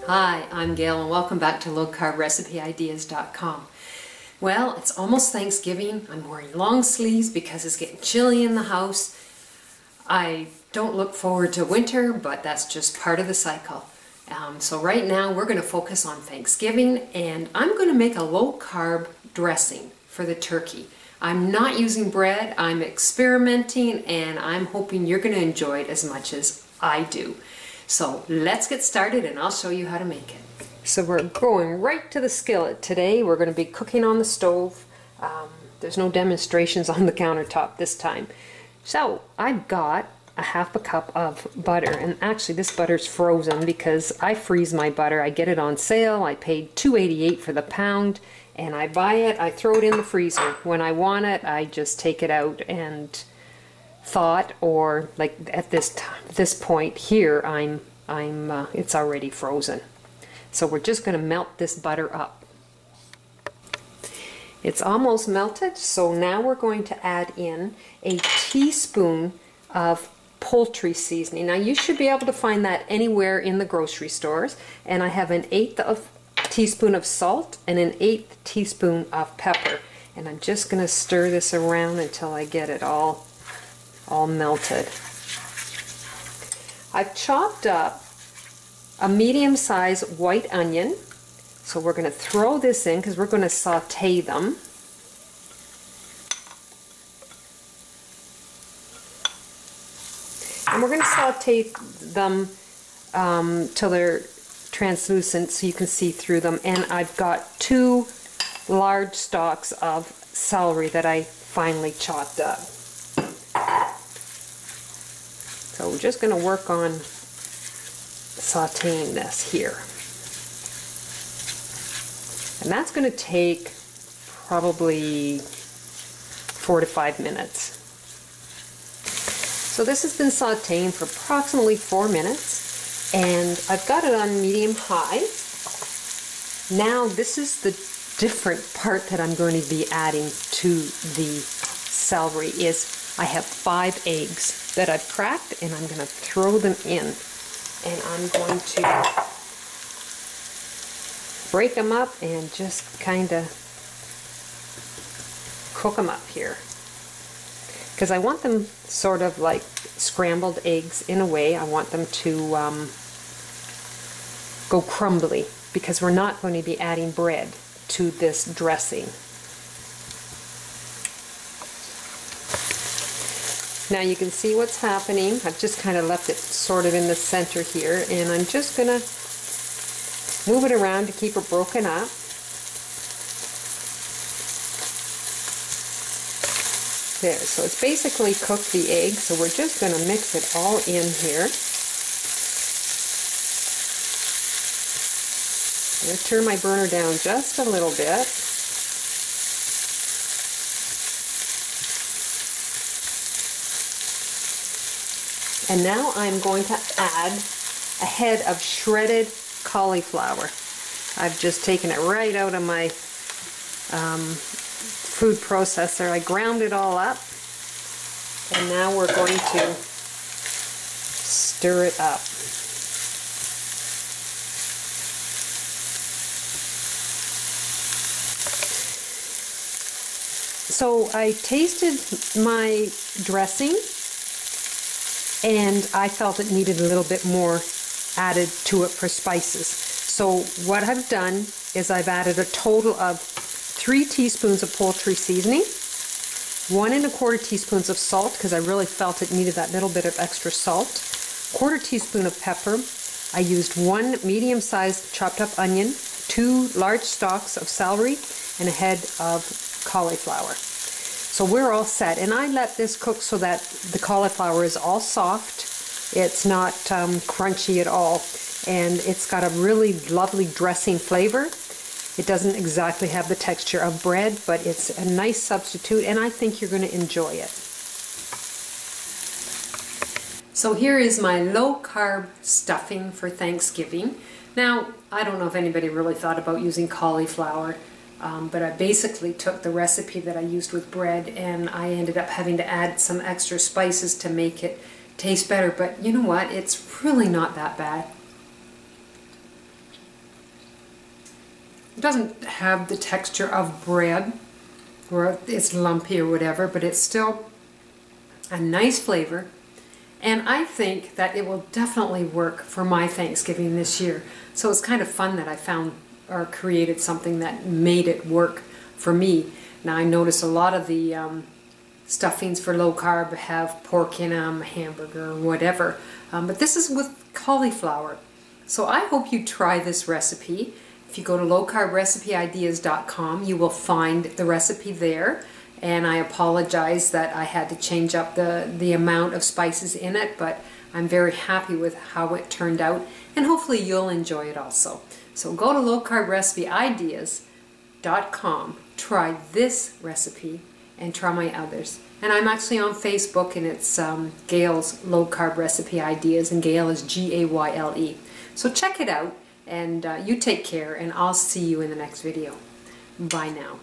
Hi, I'm Gail and welcome back to lowcarbrecipe.ideas.com. Well, it's almost Thanksgiving. I'm wearing long sleeves because it's getting chilly in the house. I don't look forward to winter, but that's just part of the cycle. So right now we're going to focus on Thanksgiving, and I'm going to make a low-carb dressing for the turkey. I'm not using bread, I'm experimenting, and I'm hoping you're going to enjoy it as much as I do. So let's get started and I'll show you how to make it. So we're going right to the skillet today. We're going to be cooking on the stove. There's no demonstrations on the countertop this time. So I've got a half a cup of butter, and actually this butter's frozen because I freeze my butter. I get it on sale. I paid $2.88 for the pound, and I buy it, I throw it in the freezer. When I want it, I just take it out and thaw it, or like at this point here, it's already frozen. So we're just going to melt this butter up. It's almost melted, so now we're going to add in a teaspoon of poultry seasoning. Now you should be able to find that anywhere in the grocery stores. And I have an 1/8 teaspoon of salt and an 1/8 teaspoon of pepper. And I'm just going to stir this around until I get it all melted. I've chopped up a medium-sized white onion. So we're going to throw this in because we're going to saute them. And we're going to saute them till they're translucent so you can see through them. And I've got 2 large stalks of celery that I finely chopped up. So we're just going to work on sauteing this here. And that's going to take probably 4 to 5 minutes. So this has been sauteing for approximately 4 minutes, and I've got it on medium-high. Now this is the different part that I'm going to be adding to the celery. Is I have 5 eggs that I've cracked, and I'm going to throw them in, and I'm going to break them up and just kind of cook them up here. Because I want them sort of like scrambled eggs in a way. I want them to go crumbly, because we're not going to be adding bread to this dressing. Now you can see what's happening. I've just kind of left it sort of in the center here, and I'm just going to move it around to keep it broken up. There, so it's basically cooked the egg, so we're just going to mix it all in here. I'm going to turn my burner down just a little bit. And now I'm going to add a head of shredded cauliflower. I've just taken it right out of my food processor. I ground it all up, and now we're going to stir it up. So I tasted my dressing, and I felt it needed a little bit more added to it for spices. So what I've done is I've added a total of 3 teaspoons of poultry seasoning, 1 1/4 teaspoons of salt, because I really felt it needed that little bit of extra salt, 1/4 teaspoon of pepper. I used 1 medium-sized chopped up onion, 2 large stalks of celery, and a head of cauliflower. So we're all set, and I let this cook so that the cauliflower is all soft. It's not crunchy at all, and it's got a really lovely dressing flavor. It doesn't exactly have the texture of bread, but it's a nice substitute, and I think you're going to enjoy it. So here is my low-carb stuffing for Thanksgiving. Now, I don't know if anybody really thought about using cauliflower, but I basically took the recipe that I used with bread, and I ended up having to add some extra spices to make it taste better. But you know what? It's really not that bad. It doesn't have the texture of bread, or it's lumpy or whatever, but it's still a nice flavor. And I think that it will definitely work for my Thanksgiving this year. So it's kind of fun that I found or created something that made it work for me. Now I notice a lot of the stuffings for low carb have pork in them, hamburger, or whatever. But this is with cauliflower. So I hope you try this recipe. If you go to lowcarbrecipe.ideas.com, you will find the recipe there. And I apologize that I had to change up the amount of spices in it, but I'm very happy with how it turned out, and hopefully you'll enjoy it also. So go to lowcarbrecipe.ideas.com, try this recipe, and try my others. And I'm actually on Facebook, and it's Gail's Low Carb Recipe Ideas, and Gail is Gayle. So check it out, and you take care, and I'll see you in the next video. Bye now.